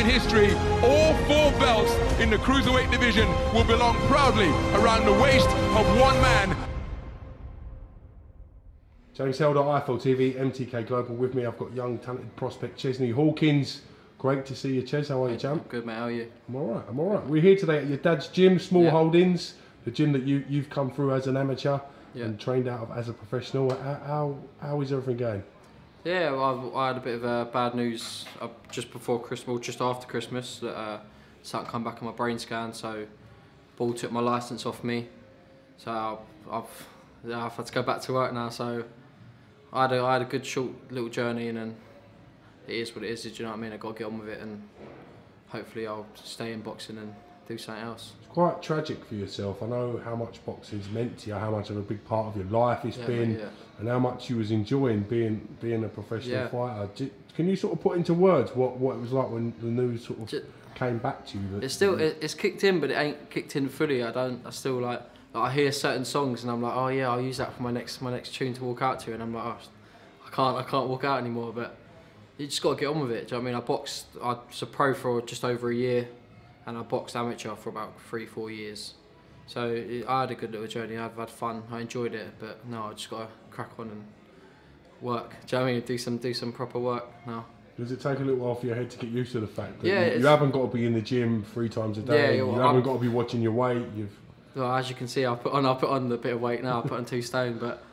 history, all 4 belts in the cruiserweight division will belong proudly around the waist of one man. James Helder, IFL TV, MTK Global. With me, I've got young, talented prospect Cheznie Hawkins. Great to see you, Ches. How are you, champ? Good, mate. How are you? I'm all right. I'm all right. We're here today at your dad's gym, Small Holdings, the gym that you've come through as an amateur and trained out of as a professional. How is everything going? Yeah, well, I had a bit of bad news just before Christmas, or just after Christmas, that something come back on my brain scan. So, ball took my license off me. So I've had to go back to work now. So I had a good short little journey, and then it is what it is. Do you know what I mean? I got to get on with it, and hopefully I'll stay in boxing and do something else. It's quite tragic for yourself. I know how much boxing's meant to you, how much of a big part of your life it's been, and how much you was enjoying being a professional fighter. Can you sort of put into words what it was like when the news sort of came back to you? It's kicked in, but it ain't kicked in fully. I still like I hear certain songs and I'm like, oh yeah, I'll use that for my next tune to walk out to, and I'm like, oh, I can't walk out anymore. But you just got to get on with it. Do you know what I mean? I was a pro for just over a year, and I boxed amateur for about 3-4 years. So I had a good little journey. I've had fun. I enjoyed it. But no, I just got to crack on and work. Do you know what I mean? Do some proper work now. Does it take a little while for your head to get used to the fact that you haven't got to be in the gym 3 times a day? You haven't got to be watching your weight. Well, as you can see, I put on a bit of weight now. I put on 2 stone, but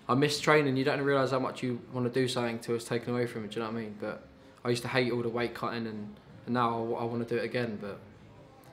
I miss training. You don't realise how much you want to do something till it's taken away from you. Do you know what I mean? But I used to hate all the weight cutting, and now I want to do it again. But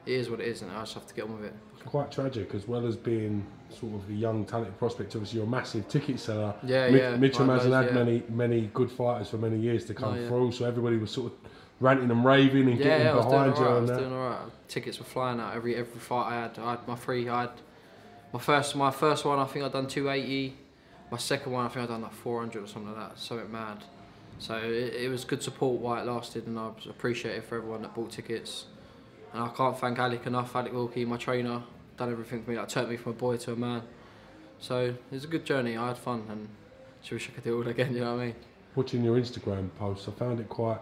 it is what it is, and I just have to get on with it. It's quite tragic, as well as being sort of a young, talented prospect. Obviously, you're a massive ticket seller. Mitcham hasn't had many good fighters for many years to come through, so everybody was sort of ranting and raving and getting behind you. I was doing all right. Tickets were flying out. Every fight I had my 3. I had my first one. I think I'd done 280. My second one, I think I'd done like 400 or something like that. Something mad. So it was good support while it lasted, and I appreciate it for everyone that bought tickets. And I can't thank Alec enough. Alec Wilkie, my trainer, done everything for me. Like, turned me from a boy to a man. So it was a good journey. I had fun, and I wish I could do it all again. You know what I mean? Watching your Instagram posts, I found it quite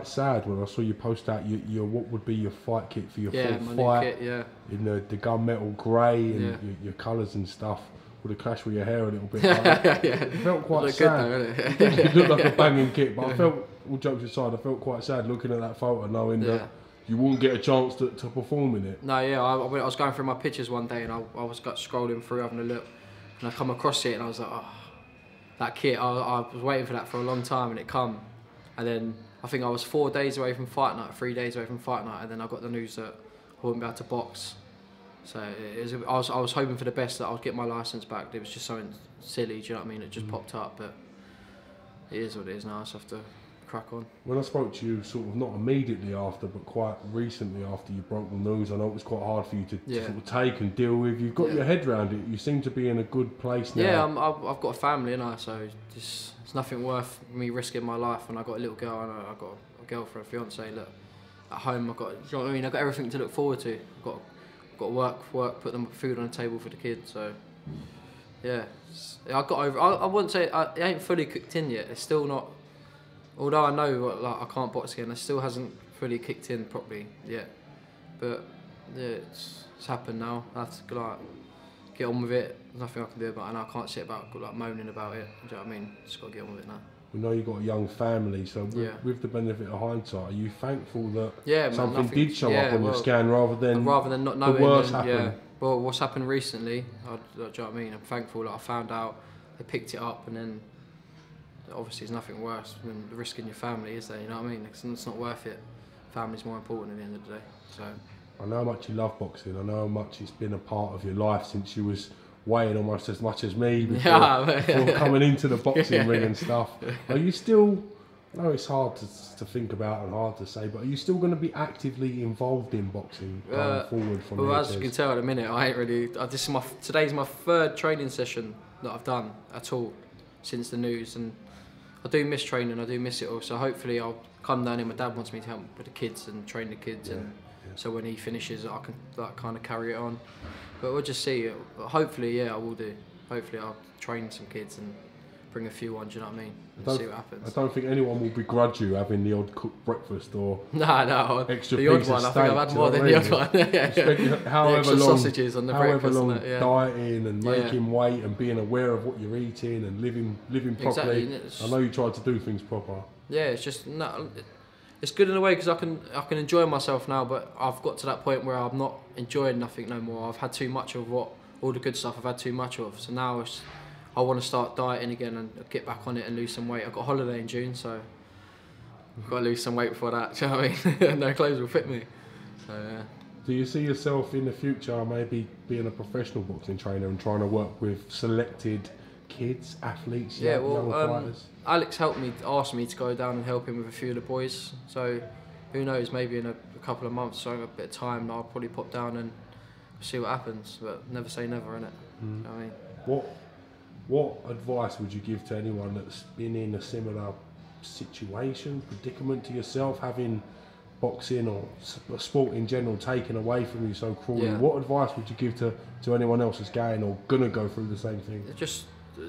sad when I saw you post out your what would be your fight kit for your fourth fight. New kit, in the gunmetal grey and your colours and stuff. Would have clashed with your hair a little bit. It felt quite sad. Good though, it looked like a banging kit, but I felt, all jokes aside, I felt quite sad looking at that photo, knowing that you wouldn't get a chance to perform in it. No, I was going through my pictures one day, and I was scrolling through having a look, and I come across it, and I was like, oh, that kit. I was waiting for that for a long time, and it come, and then I think I was 4 days away from fight night, 3 days away from fight night, and then I got the news that I wouldn't be able to box. So I was hoping for the best, that I'd get my license back. It was just something silly, do you know what I mean? It just popped up, but it is what it is now. I just have to crack on. When I spoke to you, sort of not immediately after, but quite recently after you broke the news, I know it was quite hard for you to sort of take and deal with. You've got your head around it. You seem to be in a good place now. Yeah, I've got a family, and so it's nothing worth me risking my life. And I got a little girl, and I got a girlfriend, a fiance. Look, at home, do you know what I mean? I've got everything to look forward to. I've got to work, put them food on the table for the kids. So yeah, I got over. I wouldn't say it ain't fully cooked in yet. It's still not. Although I know I can't box again, it still hasn't fully kicked in properly yet. But yeah, it's happened now. I have to get on with it. There's nothing I can do about it, and I can't sit about moaning about it. Do you know what I mean? Just got to get on with it now. We know you've got a young family, so with the benefit of hindsight, are you thankful that something did show up on your scan rather than not knowing the worst happened? Well, what's happened recently, do you know what I mean? I'm thankful that I found out, they picked it up, and then obviously there's nothing worse than risking your family, is there? You know what I mean? It's not worth it. Family's more important at the end of the day. So I know how much you love boxing. I know how much it's been a part of your life since you was weighing almost as much as me before coming into the boxing ring and stuff. Are you still, I know it's hard to think about and hard to say, but are you still going to be actively involved in boxing going forward from Well, as you can tell at a minute, I ain't really, today's my 3rd training session that I've done at all since the news, and I do miss training, I do miss it all, so hopefully I'll come down here. My dad wants me to help with the kids and train the kids, and so when he finishes I can kind of carry it on. But we'll just see. Hopefully, I will do. Hopefully I'll train some kids and bring a few on. Do you know what I mean? I See what happens. I don't think anyone will begrudge you having the odd cooked breakfast or no, extra the odd piece one. of I think I've had more than the odd one. However long, sausages on the however breakfast, long and that, dieting and making weight and being aware of what you're eating and living properly. Exactly. I know you tried to do things proper. Yeah, it's just it's good in a way because I can enjoy myself now, but I've got to that point where I'm not enjoying nothing no more. I've had too much of all the good stuff I've had too much of. So now I want to start dieting again and get back on it and lose some weight. I've got a holiday in June, so I've got to lose some weight before that. Do you know what I mean? No clothes will fit me. So yeah. Do you see yourself in the future maybe being a professional boxing trainer and trying to work with selected kids, athletes, young fighters? Alex asked me to go down and help him with a few of the boys. So who knows, maybe in a couple of months, so a bit of time, I'll probably pop down and see what happens. But never say never, innit? You know what I mean? What advice would you give to anyone that's been in a similar situation, predicament to yourself, having boxing or sport in general taken away from you so cruelly? Yeah. What advice would you give to anyone else that's going or gonna go through the same thing? Just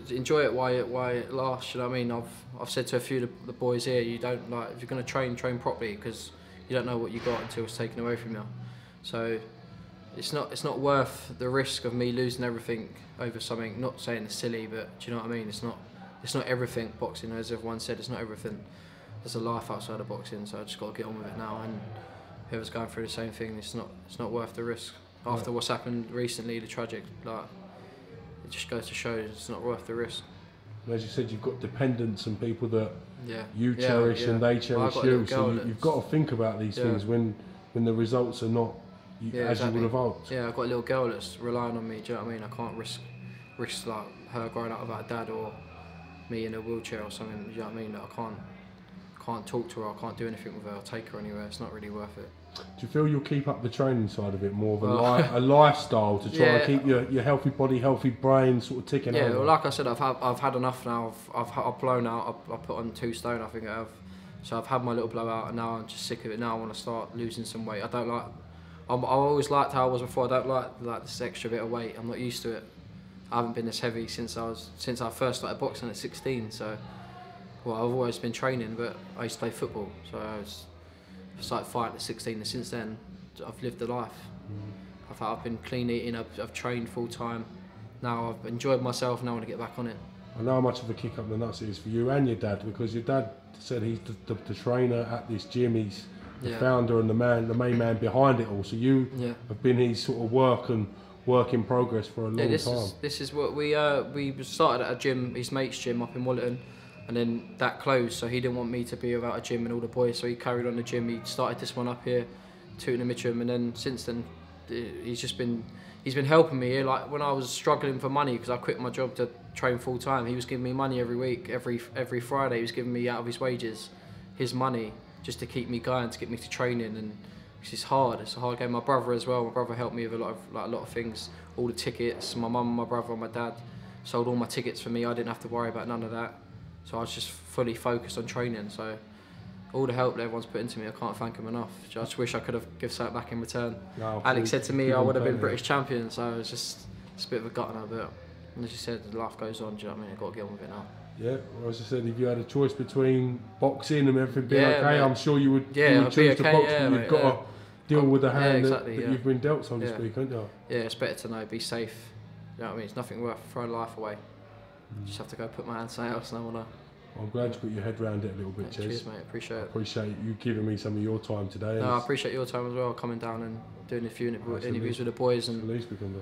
enjoy it while it lasts. You know what I mean? I've said to a few of the boys here, you don't if you're gonna train properly, because you don't know what you got until it's taken away from you. So it's not worth the risk of me losing everything over something. Not saying it's silly, but do you know what I mean? It's not everything. Boxing, as everyone said, it's not everything. There's a life outside of boxing, so I just got to get on with it now. And whoever's going through the same thing, it's not worth the risk. After what's happened recently, the tragic, it just goes to show it's not worth the risk. And as you said, you've got dependents and people that you Yeah, cherish and they cherish you. So you've got to think about these things when the results are not as you would have hoped. Yeah, I've got a little girl that's relying on me. Do you know what I mean? I can't risk like her growing up without a dad or me in a wheelchair or something. Do you know what I mean? That I can't talk to her. I can't do anything with her. I'll take her anywhere. It's not really worth it. Do you feel you'll keep up the training side of it more of a lifestyle to try and keep your healthy body, healthy brain sort of ticking over? Yeah, well, like I said, I've had enough now. I've blown out. I put on 2 stone, I think I have. So I've had my little blowout, and now I'm just sick of it. Now I want to start losing some weight. I always liked how I was before. I don't like this extra bit of weight. I'm not used to it. I haven't been this heavy since I first started boxing at 16. So, I've always been training, but I used to play football. So I started fighting at 16, and since then I've lived the life. I've been clean eating. I've trained full time. Now I've enjoyed myself. Now I want to get back on it. I know how much of a kick up the nuts it is for you and your dad, because your dad said he's the trainer at this gym. He's the founder and the main man behind it all. So you have been his sort of work in progress for a long time. This is what we started at a gym, his mate's gym up in Wallerton, and then that closed. So he didn't want me to be without a gym and all the boys. So he carried on the gym. He started this one up here, Tooting and Mitcham, and then since then he's been helping me here. Like when I was struggling for money because I quit my job to train full time, he was giving me money every week, every Friday. He was giving me out of his wages, his money, just to keep me going, to get me to training. And it's hard. It's a hard game. My brother as well. My brother helped me with a lot of things. All the tickets. My mum, my brother, and my dad sold all my tickets for me. I didn't have to worry about none of that. So I was just fully focused on training. So all the help that everyone's put into me, I can't thank them enough. I just wish I could have given something back in return. No, Alex said to me I would have been British champion, so it's just a bit of a gut now. But as you said, life goes on. Do you know what I mean? I've got to get on with it now. Yeah, well, as I said, if you had a choice between boxing and everything being okay, mate, I'm sure you would choose to box, but you've got to deal with the hand that you've been dealt, so to speak, haven't you? Yeah, it's better to know, be safe. You know what I mean? It's nothing worth throwing life away. Just have to go put my hand somewhere else, and I want to. I'm glad you put your head around it a little bit, Chez. Cheers, mate. Appreciate it. Appreciate you giving me some of your time today. No, I appreciate your time as well, coming down and doing a few interviews with the boys. And at least we can do.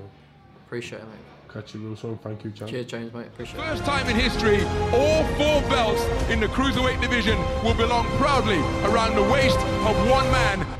Appreciate it, mate. Catch you real soon. Thank you, James. Cheers, James, mate. Appreciate it. First time in history, all 4 belts in the cruiserweight division will belong proudly around the waist of one man.